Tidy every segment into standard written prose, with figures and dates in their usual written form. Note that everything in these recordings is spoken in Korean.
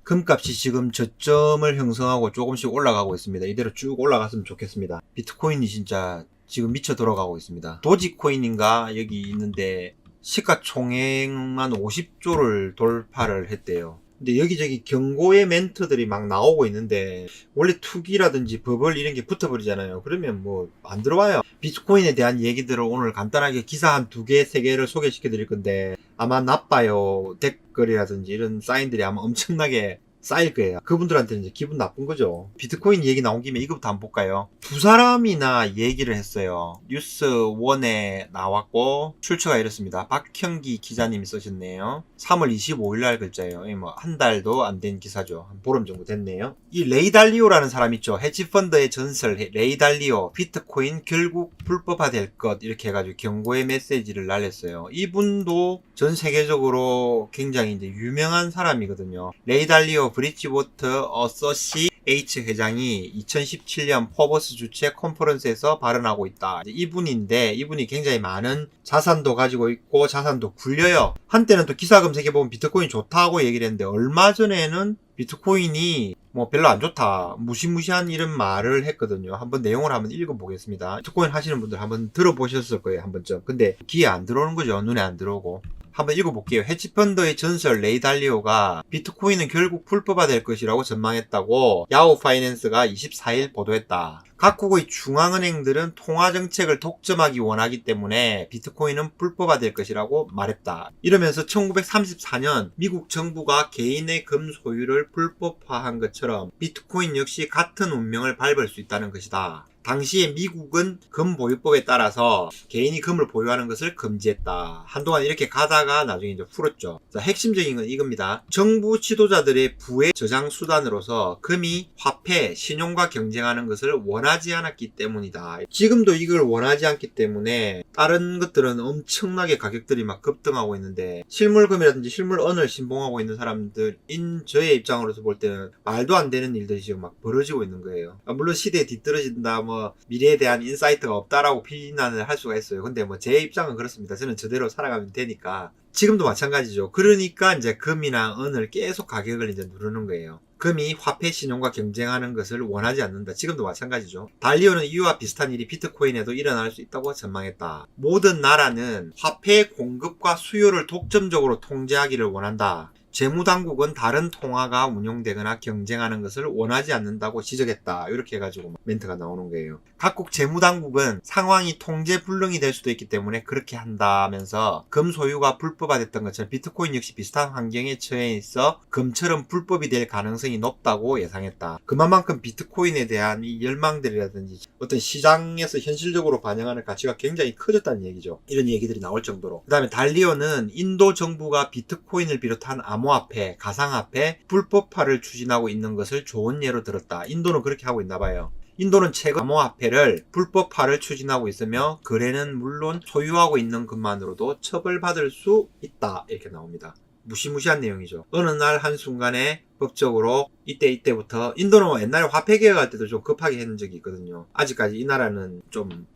금값이 지금 저점을 형성하고 조금씩 올라가고 있습니다. 이대로 쭉 올라갔으면 좋겠습니다. 비트코인이 진짜 지금 미쳐 돌아가고 있습니다. 도지코인인가 여기 있는데 시가총액만 50조를 돌파를 했대요. 근데 여기저기 경고의 멘트들이 막 나오고 있는데 원래 투기라든지 버블 이런 게 붙어버리잖아요. 그러면 뭐 안 들어와요. 비트코인에 대한 얘기들을 오늘 간단하게 기사 한 2개, 3개를 소개시켜 드릴 건데 아마 나빠요. 댓글이라든지 이런 사인들이 아마 엄청나게 쌓일 거예요. 그분들한테는 이제 기분 나쁜 거죠. 비트코인 얘기 나온 김에 이것부터 한번 볼까요? 두 사람이나 얘기를 했어요. 뉴스원에 나왔고 출처가 이렇습니다. 박형기 기자님이 쓰셨네요. 3월 25일 날 글자예요. 뭐 한 달도 안 된 기사죠. 한 보름 정도 됐네요. 이 레이 달리오라는 사람 있죠. 헤지펀드의 전설 레이 달리오. 비트코인 결국 불법화될 것 이렇게 해가지고 경고의 메시지를 날렸어요. 이분도 전 세계적으로 굉장히 이제 유명한 사람이거든요. 레이 달리오 브릿지워터 어서시에이츠 회장이 2017년 포버스 주최 컨퍼런스에서 발언하고 있다. 이분인데 이분이 굉장히 많은 자산도 가지고 있고 자산도 굴려요. 한때는 또 기사 검색해보면 비트코인 좋다고 얘기를 했는데 얼마 전에는 비트코인이 뭐 별로 안 좋다 무시무시한 이런 말을 했거든요. 한번 내용을 한번 읽어보겠습니다. 비트코인 하시는 분들 한번 들어보셨을 거예요. 한 번쯤. 근데 귀에 안 들어오는 거죠. 눈에 안 들어오고. 한번 읽어볼게요. 헤지펀드의 전설 레이 달리오가 비트코인은 결국 불법화될 것이라고 전망했다고 야후 파이낸스가 24일 보도했다. 각국의 중앙은행들은 통화정책을 독점하기 원하기 때문에 비트코인은 불법화될 것이라고 말했다. 이러면서 1934년 미국 정부가 개인의 금 소유를 불법화한 것처럼 비트코인 역시 같은 운명을 밟을 수 있다는 것이다. 당시에 미국은 금 보유법에 따라서 개인이 금을 보유하는 것을 금지했다. 한동안 이렇게 가다가 나중에 이제 풀었죠. 자, 핵심적인 건 이겁니다. 정부 지도자들의 부의 저장 수단으로서 금이 화폐, 신용과 경쟁하는 것을 원하지 않았기 때문이다. 지금도 이걸 원하지 않기 때문에 다른 것들은 엄청나게 가격들이 막 급등하고 있는데 실물금이라든지 실물언을 신봉하고 있는 사람들인 저의 입장으로서 볼 때는 말도 안 되는 일들이 지금 막 벌어지고 있는 거예요. 물론 시대에 뒤떨어진다 미래에 대한 인사이트가 없다라고 비난을 할 수가 있어요. 근데 뭐 제 입장은 그렇습니다. 저는 저대로 살아가면 되니까. 지금도 마찬가지죠. 그러니까 이제 금이나 은을 계속 가격을 이제 누르는 거예요. 금이 화폐 신용과 경쟁하는 것을 원하지 않는다. 지금도 마찬가지죠. 달리오는 이와 비슷한 일이 비트코인에도 일어날 수 있다고 전망했다. 모든 나라는 화폐 공급과 수요를 독점적으로 통제하기를 원한다. 재무당국은 다른 통화가 운용되거나 경쟁하는 것을 원하지 않는다고 지적했다. 이렇게 해가지고 멘트가 나오는 거예요. 각국 재무당국은 상황이 통제불능이 될 수도 있기 때문에 그렇게 한다면서 금 소유가 불법화됐던 것처럼 비트코인 역시 비슷한 환경에 처해 있어 금처럼 불법이 될 가능성이 높다고 예상했다. 그만큼 비트코인에 대한 이 열망들이라든지 어떤 시장에서 현실적으로 반영하는 가치가 굉장히 커졌다는 얘기죠. 이런 얘기들이 나올 정도로. 그 다음에 달리오는 인도 정부가 비트코인을 비롯한 암호화폐, 가상화폐 불법화를 추진하고 있는 것을 좋은 예로 들었다. 인도는 그렇게 하고 있나 봐요. 인도는 최근 암호화폐를 불법화를 추진하고 있으며 거래는 물론 소유하고 있는 것만으로도 처벌받을 수 있다. 이렇게 나옵니다. 무시무시한 내용이죠. 어느 날 한순간에 법적으로 이때부터 인도는 옛날에 화폐 개혁할 때도 좀 급하게 했는 적이 있거든요. 아직까지 이 나라는 좀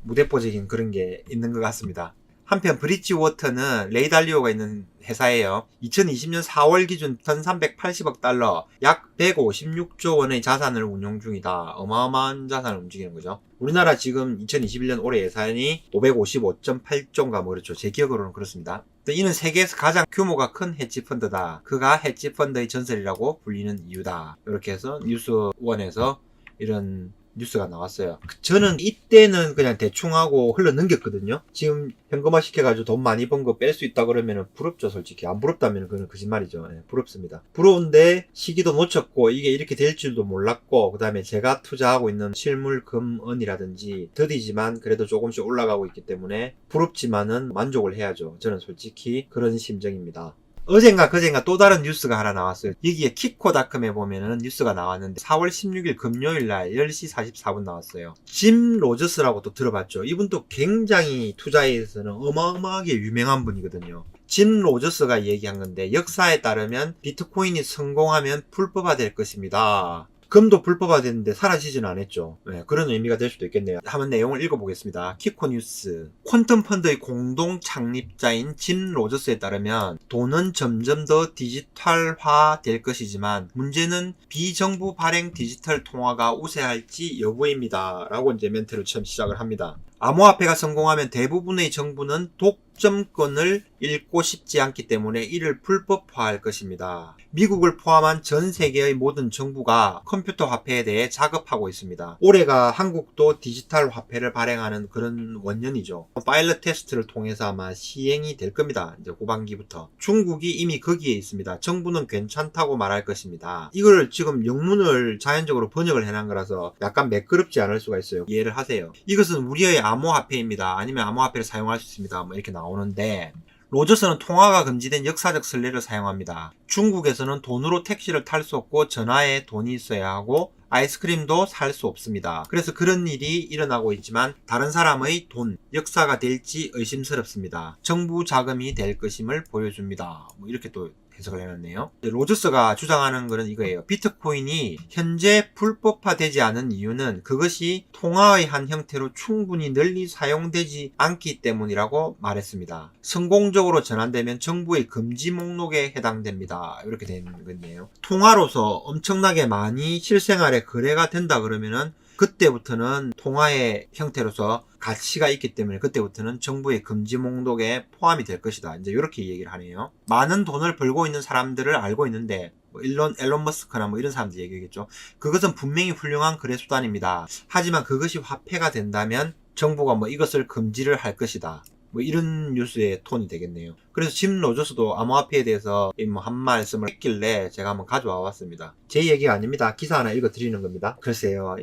무대포적인 그런 게 있는 것 같습니다. 한편 브릿지워터는 레이 달리오가 있는 회사예요. 2020년 4월 기준 1380억 달러, 약 156조 원의 자산을 운용 중이다. 어마어마한 자산을 움직이는 거죠. 우리나라 지금 2021년 올해 예산이 555.8조인가 뭐 그렇죠. 제 기억으로는 그렇습니다. 이는 세계에서 가장 규모가 큰 헤지펀드다. 그가 헤지펀드의 전설이라고 불리는 이유다. 이렇게 해서 뉴스원에서 이런 뉴스가 나왔어요. 저는 이때는 그냥 대충 하고 흘러 넘겼거든요. 지금 현금화 시켜가지고 돈 많이 번 거 뺄 수 있다 그러면 부럽죠. 솔직히 안 부럽다면 그건 거짓말이죠. 네, 부럽습니다. 부러운데 시기도 놓쳤고 이게 이렇게 될 줄도 몰랐고 그 다음에 제가 투자하고 있는 실물 금은이라든지 더디지만 그래도 조금씩 올라가고 있기 때문에 부럽지만은 만족을 해야죠. 저는 솔직히 그런 심정입니다. 어젠가 그젠가 또 다른 뉴스가 하나 나왔어요. 여기에 키코닷컴에 보면은 뉴스가 나왔는데 4월 16일 금요일날 10시 44분 나왔어요. 짐 로저스라고 또 들어봤죠. 이분도 굉장히 투자에서는 어마어마하게 유명한 분이거든요. 짐 로저스가 얘기한 건데 역사에 따르면 비트코인이 성공하면 불법화될 것입니다. 금도 불법화됐는데 사라지지는 않았죠. 네, 그런 의미가 될 수도 있겠네요. 한번 내용을 읽어보겠습니다. 키코뉴스. 퀀텀 펀드의 공동 창립자인 짐 로저스에 따르면 돈은 점점 더 디지털화 될 것이지만 문제는 비정부 발행 디지털 통화가 우세할지 여부입니다. 라고 이제 멘트를 처음 시작을 합니다. 암호화폐가 성공하면 대부분의 정부는 독점권을 잃고 싶지 않기 때문에 이를 불법화할 것입니다. 미국을 포함한 전 세계의 모든 정부가 컴퓨터 화폐에 대해 작업하고 있습니다. 올해가 한국도 디지털 화폐를 발행하는 그런 원년이죠. 파일럿 테스트를 통해서 아마 시행이 될 겁니다. 이제 후반기부터. 중국이 이미 거기에 있습니다. 정부는 괜찮다고 말할 것입니다. 이걸 지금 영문을 자연적으로 번역을 해놓은 거라서 약간 매끄럽지 않을 수가 있어요. 이해를 하세요. 이것은 우리의 암호화폐입니다. 아니면 암호화폐를 사용할 수 있습니다. 뭐 이렇게 나오는데 로저스는 통화가 금지된 역사적 선례를 사용합니다. 중국에서는 돈으로 택시를 탈 수 없고 전화에 돈이 있어야 하고 아이스크림도 살 수 없습니다. 그래서 그런 일이 일어나고 있지만 다른 사람의 돈, 역사가 될지 의심스럽습니다. 정부 자금이 될 것임을 보여줍니다. 뭐 이렇게 또 해석을 해놨네요. 로저스가 주장하는 것은 이거예요. 비트코인이 현재 불법화되지 않은 이유는 그것이 통화의 한 형태로 충분히 널리 사용되지 않기 때문이라고 말했습니다. 성공적으로 전환되면 정부의 금지 목록에 해당됩니다. 이렇게 된 건데요. 통화로서 엄청나게 많이 실생활에 거래가 된다 그러면은 그때부터는 통화의 형태로서 가치가 있기 때문에 그때부터는 정부의 금지 목록에 포함이 될 것이다. 이제 이렇게 얘기를 하네요. 많은 돈을 벌고 있는 사람들을 알고 있는데 뭐 일론 머스크나 뭐 이런 사람들 얘기겠죠. 그것은 분명히 훌륭한 거래 수단입니다. 하지만 그것이 화폐가 된다면 정부가 뭐 이것을 금지를 할 것이다. 뭐 이런 뉴스의 톤이 되겠네요. 그래서 짐 로저스도 암호화폐에 대해서 뭐 한 말씀을 했길래 제가 한번 가져와 봤습니다. 제 얘기가 아닙니다. 기사 하나 읽어 드리는 겁니다. 글쎄요.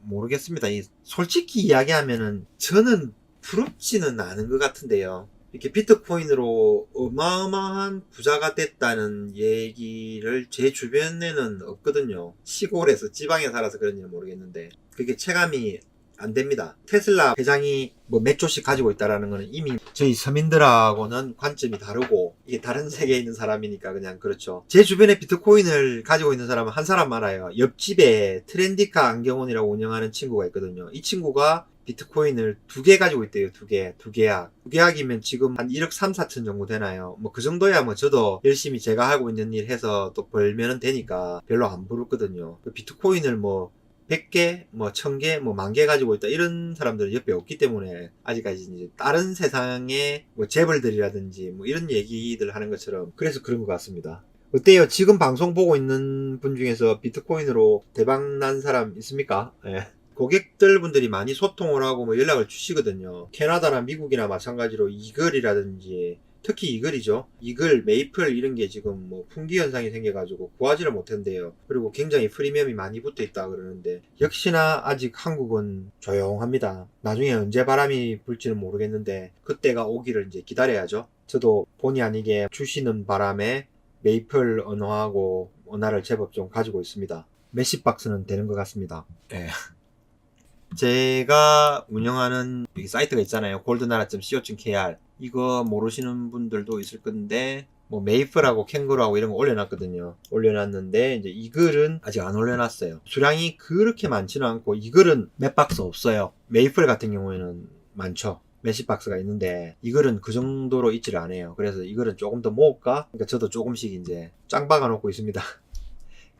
모르겠습니다. 솔직히 이야기하면은 저는 부럽지는 않은 것 같은데요. 이렇게 비트코인으로 어마어마한 부자가 됐다는 얘기를 제 주변에는 없거든요. 시골에서 지방에 살아서 그런지는 모르겠는데 그게 체감이 안 됩니다. 테슬라 회장이 뭐 몇 조씩 가지고 있다라는 거는 이미 저희 서민들하고는 관점이 다르고 이게 다른 세계에 있는 사람이니까 그냥 그렇죠. 제 주변에 비트코인을 가지고 있는 사람은 한 사람 알아요. 옆집에 트렌디카 안경원이라고 운영하는 친구가 있거든요. 이 친구가 비트코인을 2개 가지고 있대요. 2계약. 2계약이면 지금 한 1억 3, 4천 정도 되나요? 뭐 그 정도야 뭐 저도 열심히 제가 하고 있는 일 해서 또 벌면은 되니까 별로 안 부럽거든요. 비트코인을 뭐 100개, 뭐 1000개, 뭐 10,000개 가지고 있다 이런 사람들은 옆에 없기 때문에 아직까지 이제 다른 세상의 뭐 재벌들이라든지 뭐 이런 얘기들 하는 것처럼 그래서 그런 것 같습니다. 어때요? 지금 방송 보고 있는 분 중에서 비트코인으로 대박 난 사람 있습니까? 예. 고객들 분들이 많이 소통을 하고 뭐 연락을 주시거든요. 캐나다나 미국이나 마찬가지로 이글이라든지 특히 이글이죠. 이글, 메이플 이런 게 지금 뭐 풍기 현상이 생겨가지고 구하지를 못한대요. 그리고 굉장히 프리미엄이 많이 붙어 있다 그러는데 역시나 아직 한국은 조용합니다. 나중에 언제 바람이 불지는 모르겠는데 그때가 오기를 이제 기다려야죠. 저도 본의 아니게 주시는 바람에 메이플 언어하고 언어를 제법 좀 가지고 있습니다. 몇십 박스는 되는 것 같습니다. 네. 제가 운영하는 사이트가 있잖아요. goldenara.co.kr 이거 모르시는 분들도 있을 건데 뭐 메이플하고 캥거루하고 이런 거 올려놨거든요. 올려놨는데 이제 이 글은 아직 안 올려놨어요. 수량이 그렇게 많지는 않고 이 글은 몇 박스 없어요. 메이플 같은 경우에는 많죠. 몇십 박스가 있는데 이 글은 그 정도로 있지를 않아요. 그래서 이 글은 조금 더 모을까? 그러니까 저도 조금씩 이제 짱 박아 놓고 있습니다.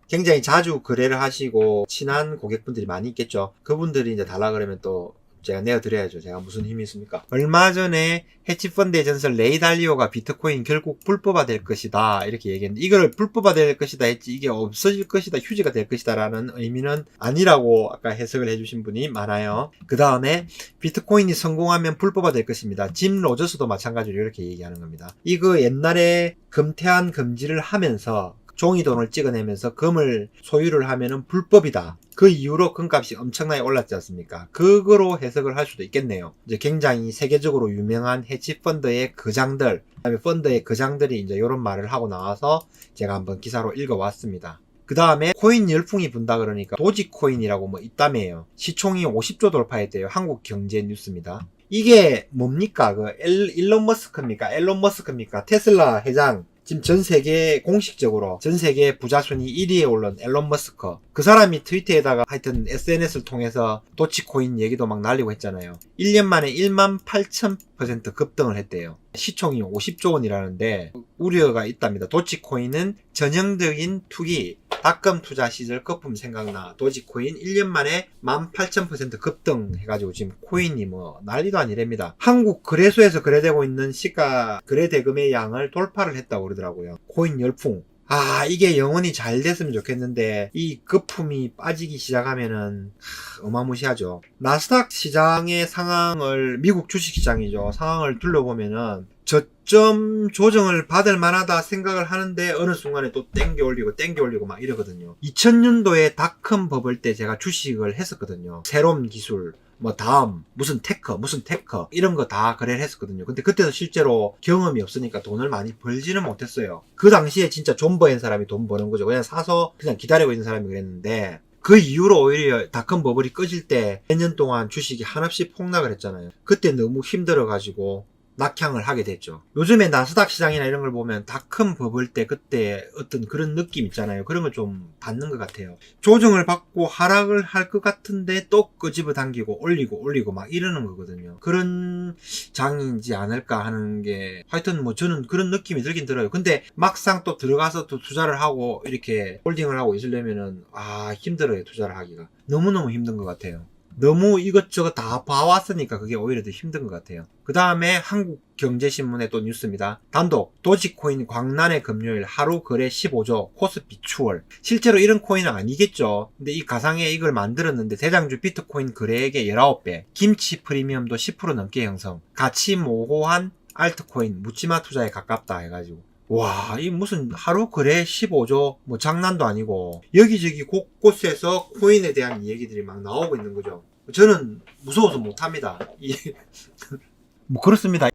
굉장히 자주 거래를 하시고 친한 고객분들이 많이 있겠죠. 그분들이 이제 달라 그러면 또 제가 내어드려야죠. 제가 무슨 힘이 있습니까? 얼마 전에 헤지펀드의 전설 레이 달리오가 비트코인 결국 불법화 될 것이다 이렇게 얘기했는데 이걸 불법화 될 것이다 했지 이게 없어질 것이다 휴지가 될 것이다 라는 의미는 아니라고 아까 해석을 해주신 분이 많아요. 그 다음에 비트코인이 성공하면 불법화 될 것입니다. 짐 로저스도 마찬가지로 이렇게 얘기하는 겁니다. 이거 옛날에 금태환 금지를 하면서 종이돈을 찍어내면서 금을 소유를 하면은 불법이다. 그 이후로 금값이 엄청나게 올랐지 않습니까? 그거로 해석을 할 수도 있겠네요. 이제 굉장히 세계적으로 유명한 헤지펀드의 거장들, 그다음에 펀드의 거장들이 이제 이런 말을 하고 나와서 제가 한번 기사로 읽어왔습니다. 그 다음에 코인 열풍이 분다 그러니까 도지코인이라고 뭐 있다며요. 시총이 50조 돌파했대요. 한국경제뉴스입니다. 이게 뭡니까? 일론 머스크입니까? 테슬라 회장 지금 전 세계 공식적으로 전 세계 부자 순위 1위에 오른 앨런 머스크. 그 사람이 트위터에다가 하여튼 SNS를 통해서 도치코인 얘기도 막 날리고 했잖아요. 1년 만에 18,000% 급등을 했대요. 시총이 50조 원이라는데 우려가 있답니다. 도치코인은 전형적인 투기, 닷컴 투자 시절 거품 생각나. 도지코인 1년 만에 18,000% 급등해가지고 지금 코인이 뭐 난리도 아니랍니다. 한국 거래소에서 거래되고 있는 시가 거래 대금의 양을 돌파를 했다고 그러더라고요. 코인 열풍. 이게 영원히 잘 됐으면 좋겠는데 이 거품이 빠지기 시작하면은 어마무시하죠. 나스닥 시장의 상황을, 미국 주식시장이죠, 상황을 둘러보면은 저점 조정을 받을 만하다 생각을 하는데 어느 순간에 또 땡겨 올리고 막 이러거든요. 2000년도에 닷컴 버블 때 제가 주식을 했었거든요. 새로운 기술, 뭐 다음 무슨 테크 이런 거 다 거래를 했었거든요. 근데 그때도 실제로 경험이 없으니까 돈을 많이 벌지는 못했어요. 그 당시에 진짜 존버한 사람이 돈 버는 거죠. 그냥 사서 그냥 기다리고 있는 사람이 그랬는데 그 이후로 오히려 닷컴 버블이 꺼질 때 몇 년 동안 주식이 한없이 폭락을 했잖아요. 그때 너무 힘들어가지고 낙향을 하게 됐죠. 요즘에 나스닥 시장이나 이런 걸 보면 닷컴 버블 때 그때 어떤 그런 느낌 있잖아요. 그런 걸 좀 받는 것 같아요. 조정을 받고 하락을 할 것 같은데 또 끄집어 당기고 올리고 막 이러는 거거든요. 그런 장이지 않을까 하는 게, 하여튼 뭐 저는 그런 느낌이 들긴 들어요. 근데 막상 또 들어가서 또 투자를 하고 이렇게 홀딩을 하고 있으려면은 힘들어요. 투자를 하기가 너무너무 힘든 것 같아요. 너무 이것저것 다 봐왔으니까 그게 오히려 더 힘든 것 같아요. 그 다음에 한국경제신문의 또 뉴스입니다. 단독 도지코인 광란의 금요일 하루 거래 15조 코스피 추월. 실제로 이런 코인은 아니겠죠. 근데 이 가상에 이걸 만들었는데 대장주 비트코인 거래액의 19배, 김치 프리미엄도 10% 넘게 형성, 가치 모호한 알트코인 묻지마 투자에 가깝다 해가지고, 와, 이 무슨 하루 거래 15조, 뭐 장난도 아니고 여기저기 곳곳에서 코인에 대한 얘기들이 막 나오고 있는 거죠. 저는 무서워서 못합니다. 뭐 그렇습니다.